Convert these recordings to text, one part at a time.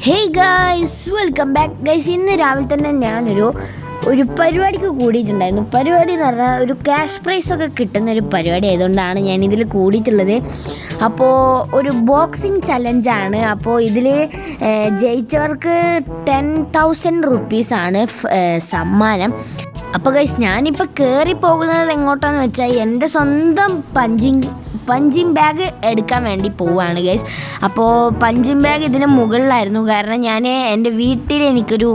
Hey guys, welcome back guys. ഇന്ന് രാവിലെ തന്നെ ഞാനൊരു പരിപാടിക്ക് കൂടിയിട്ടുണ്ടായിരുന്നു. പരിപാടി എന്ന് പറഞ്ഞാൽ ഒരു ക്യാഷ് പ്രൈസൊക്കെ കിട്ടുന്ന ഒരു പരിപാടി ആയതുകൊണ്ടാണ് ഞാനിതിൽ കൂടിയിട്ടുള്ളത്. അപ്പോൾ ഒരു ബോക്സിങ് ചലഞ്ചാണ്. അപ്പോൾ ഇതിൽ ജയിച്ചവർക്ക് 10,000 റുപ്പീസാണ് സമ്മാനം. അപ്പോൾ ഗൈസ്, ഞാനിപ്പോൾ കയറി പോകുന്നത് എങ്ങോട്ടാന്ന് വെച്ചാൽ എൻ്റെ സ്വന്തം പഞ്ചിങ് ബാഗ് എടുക്കാൻ വേണ്ടി പോവുകയാണ് ഗൈസ്. അപ്പോൾ പഞ്ചിങ് ബാഗ് ഇതിന് മുകളിലായിരുന്നു. കാരണം ഞാൻ എൻ്റെ വീട്ടിൽ എനിക്കൊരു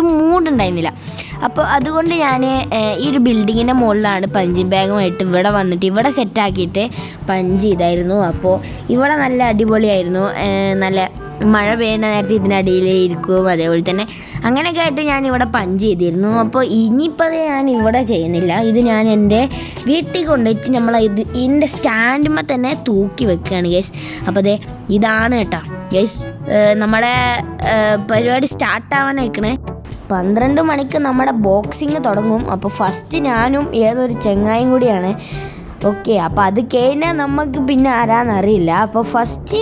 മൂഡുണ്ടായിരുന്നില്ല. അപ്പോൾ അതുകൊണ്ട് ഞാൻ ഈ ഒരു ബിൽഡിങ്ങിൻ്റെ മുകളിലാണ് പഞ്ചിങ് ബാഗുമായിട്ട് ഇവിടെ വന്നിട്ട് ഇവിടെ സെറ്റാക്കിയിട്ട് പഞ്ച് ചെയ്തായിരുന്നു. അപ്പോൾ ഇവിടെ നല്ല അടിപൊളിയായിരുന്നു. നല്ല മഴ പെയ്യുന്ന നേരത്തെ ഇതിനടിയിൽ ഇരിക്കും. അതേപോലെ തന്നെ അങ്ങനെയൊക്കെ ആയിട്ട് ഞാൻ ഇവിടെ പഞ്ച് ചെയ്തിരുന്നു. അപ്പോൾ ഇനിയിപ്പോൾ ഞാൻ ഇവിടെ ചെയ്യുന്നില്ല. ഇത് ഞാൻ എൻ്റെ വീട്ടിൽ കൊണ്ടുപോയിട്ട് ഇതിൻ്റെ സ്റ്റാൻഡുമ്പോൾ തന്നെ തൂക്കി വെക്കുകയാണ് ഗൈസ്. അപ്പോൾ ഇതാണ് കേട്ടോ ഗൈസ്, നമ്മുടെ പരിപാടി സ്റ്റാർട്ടാവാൻ നിൽക്കണേ. 12 മണിക്ക് നമ്മുടെ ബോക്സിങ് തുടങ്ങും. അപ്പോൾ ഫസ്റ്റ് ഞാനും ഏതൊരു ചെങ്ങായും കൂടിയാണ്. ഓക്കെ, അപ്പോൾ അത് കഴിഞ്ഞാൽ നമുക്ക് പിന്നെ ആരാന്നറിയില്ല. അപ്പോൾ ഫസ്റ്റ്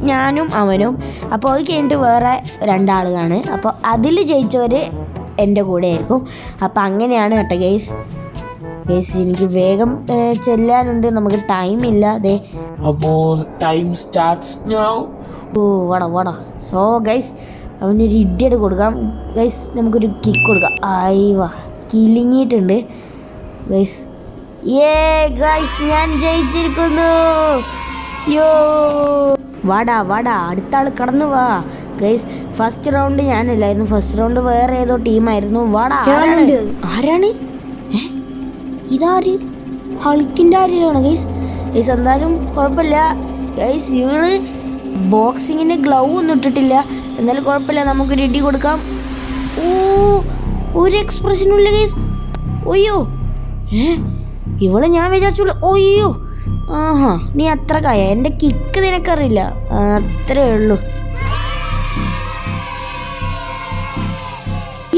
ഞാനും അവനും, അപ്പോൾ അത് കഴിഞ്ഞിട്ട് വേറെ 2 ആളുകളാണ്. അപ്പോൾ അതിൽ ജയിച്ചവർ എൻ്റെ കൂടെ ആയിരിക്കും. അപ്പോൾ അങ്ങനെയാണ് കേട്ടോ ഗൈസ്. എനിക്ക് വേഗം ചെല്ലാനുണ്ട്, നമുക്ക് ടൈമില്ല. അപ്പോൾ ടൈം സ്റ്റാർട്ട്സ് നൗ. വാടാ. ഓ ഗൈസ്, അവനൊരു ഇടിയട് കൊടുക്കാം ഗൈസ്. നമുക്കൊരു കിക്ക് കൊടുക്കാം. ആയിവാ, കിലിങ്ങിയിട്ടുണ്ട് ഗൈസ്. ഗൈസ്, ഞാൻ ജയിച്ചിരിക്കുന്നു. വാടാ അടുത്ത ആൾ കടന്നു വാ ഗൈസ്. ഫസ്റ്റ് റൗണ്ട് ഞാനല്ലായിരുന്നു, ഫസ്റ്റ് റൗണ്ട് വേറെ ഏതോ ടീമായിരുന്നു. വാടാ. ആരാണ്? ഇതാര്? ഹൾക്കിൻ്റെ ആരാണ് ഗൈസ്? എന്തായാലും കുഴപ്പമില്ല ഗൈസ്. ഇവള് ബോക്സിങ്ങിൻ്റെ ഗ്ലൗ ഒന്നും ഇട്ടിട്ടില്ല. എന്നാലും കുഴപ്പമില്ല, നമുക്കൊരു ഇടി കൊടുക്കാം. ഒരു എക്സ്പ്രഷനും ഇല്ല ഗൈസ്. ഒയ്യോ, ഇവള് ഞാൻ വിചാരിച്ചോളൂ. ഒയ്യോ, ആഹാ, നീ അത്ര കായ. എൻ്റെ കിക്ക് നിനക്കറിയില്ല, അത്രേ ഉള്ളൂ.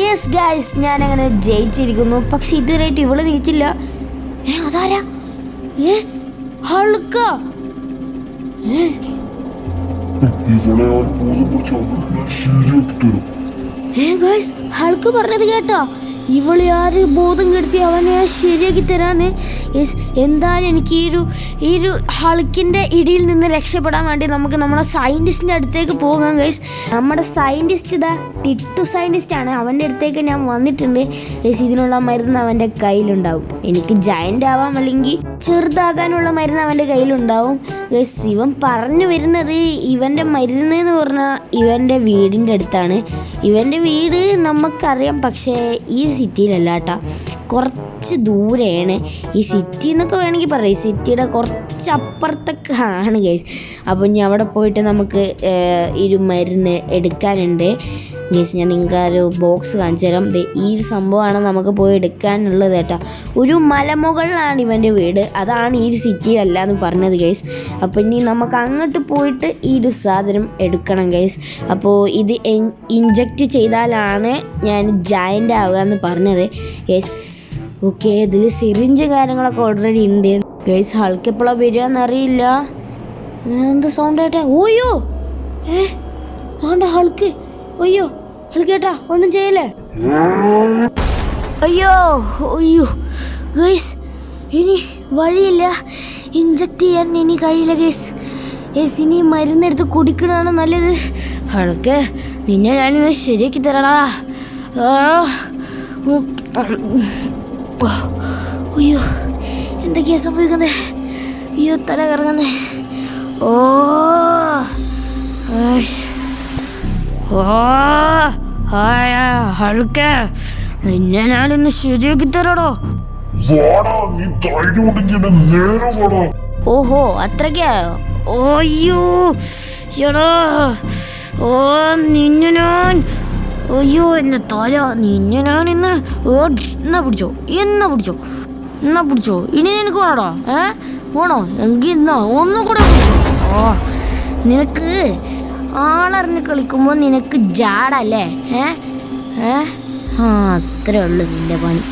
യെസ് ഗൈസ്, ഞാൻ അങ്ങനെ ജയിച്ചിരിക്കുന്നു. പക്ഷെ ഇതുവരെയായിട്ട് ഇവള് ജയിച്ചില്ല. അതാരാ? ഹൾക്ക. ഗൈസ്, ഹൾക്ക് പറഞ്ഞത് കേട്ടോ? ഇവളെ ആര് ബോധം കെടുത്തി അവനെ ശരിയാക്കി തരാന്ന്. എന്തായാലും എനിക്ക് ഈ ഒരു ഹൾക്കിൻ്റെ ഇടിയിൽ നിന്ന് രക്ഷപ്പെടാൻ വേണ്ടി നമുക്ക് നമ്മുടെ സയൻറ്റിസ്റ്റിൻ്റെ അടുത്തേക്ക് പോകാം ഗൈസ്. നമ്മുടെ സയൻറ്റിസ്റ്റ് ഇതാ ടിറ്റു സയൻറ്റിസ്റ്റാണ്. അവൻ്റെ അടുത്തേക്ക് ഞാൻ വന്നിട്ടുണ്ട് ഗൈസ്. ഇതിനുള്ള മരുന്ന് അവൻ്റെ കയ്യിലുണ്ടാവും. എനിക്ക് ജയൻ്റ് ആവാം അല്ലെങ്കിൽ ചെറുതാകാനുള്ള മരുന്ന് അവൻ്റെ കയ്യിലുണ്ടാവും ഗൈസ്. ഇവൻ പറഞ്ഞു വരുന്നത് ഇവൻ്റെ മരുന്ന് എന്ന് പറഞ്ഞാൽ ഇവൻ്റെ വീടിൻ്റെ അടുത്താണ്. ഇവൻ്റെ വീട് നമുക്കറിയാം, പക്ഷേ ഈ സിറ്റിയിലല്ല കേട്ടോ, കുറച്ച് ദൂരെയാണ്. ഈ സിറ്റി എന്നൊക്കെ വേണമെങ്കിൽ പറയാം, സിറ്റിയുടെ കുറച്ച് അപ്പുറത്തൊക്കെ ആണ് ഗൈസ്. അപ്പോൾ ഇനി അവിടെ പോയിട്ട് നമുക്ക് ഒരു മരുന്ന് എടുക്കാനുണ്ട് ഗൈസ്. ഞാൻ നിങ്ങൾക്ക് ഒരു ബോക്സ് കാണിച്ചു തരാം. ഈ ഒരു സംഭവമാണ് നമുക്ക് പോയി എടുക്കാനുള്ളത് കേട്ടോ. ഒരു മലമുകളിലാണ് ഇവൻ്റെ വീട്, അതാണ് ഈ ഒരു സിറ്റിയിലല്ല എന്ന് പറഞ്ഞത് ഗൈസ്. അപ്പോൾ ഇനി നമുക്ക് അങ്ങോട്ട് പോയിട്ട് ഈ ഒരു സാധനം എടുക്കണം ഗൈസ്. അപ്പോൾ ഇത് ഇഞ്ചക്റ്റ് ചെയ്താലാണ് ഞാൻ ജയൻ്റ് ആവുക എന്ന് പറഞ്ഞത് ഗൈസ്. ഓക്കെ, ഇതിൽ സിറിഞ്ച് കാര്യങ്ങളൊക്കെ ഓൾറെഡി ഉണ്ട് ഗൈസ്. ഹൾക്ക് എപ്പോഴാണ് വരിക എന്നറിയില്ല. എന്ത് സൗണ്ട് ആയിട്ടാ? ഓയ്യോ, ആണ്ട ഹൾക്ക്. അയ്യോ ഹൾക്കേട്ടാ, ഒന്നും ചെയ്യല്ലേ? അയ്യോ ഗൈസ്, ഇനി വഴിയില്ല. ഇഞ്ചക്ട് ചെയ്യാൻ ഇനി കഴിയില്ല ഗൈസ്. ഇനി മരുന്നെടുത്ത് കുടിക്കണതാണ് നല്ലത്. ഹൾക്ക്, നിന്നെ ഞാനിന്ന് ശരിയാക്കി തരണ. അയ്യോ, എന്തൊക്കെയാ സംഭവിക്കുന്നത്? അയ്യോ, തല കറങ്ങുന്നേ. ഹൾക്ക്, നിന്നെ ഞാനിന്ന് ശരിയാക്കി തരാടോ. ഓഹോ, അത്രയ്ക്കായോ? ഓയ്യോ ചേടാ, നിന്നെ ഞാൻ, അയ്യോ എൻ്റെ തല, നിന്നെ ഞാൻ ഇന്ന് എന്നാ പിടിച്ചോ. ഇനി നിനക്ക് വേണോടോ? വേണോ? എങ്കിൽ എന്നാ ഒന്നും കൂടെ പിടിച്ചോ. നിനക്ക് ആളറിഞ്ഞ് കളിക്കുമ്പോൾ നിനക്ക് ജാടല്ലേ? അത്രേ ഉള്ളൂ നിന്റെ പണി.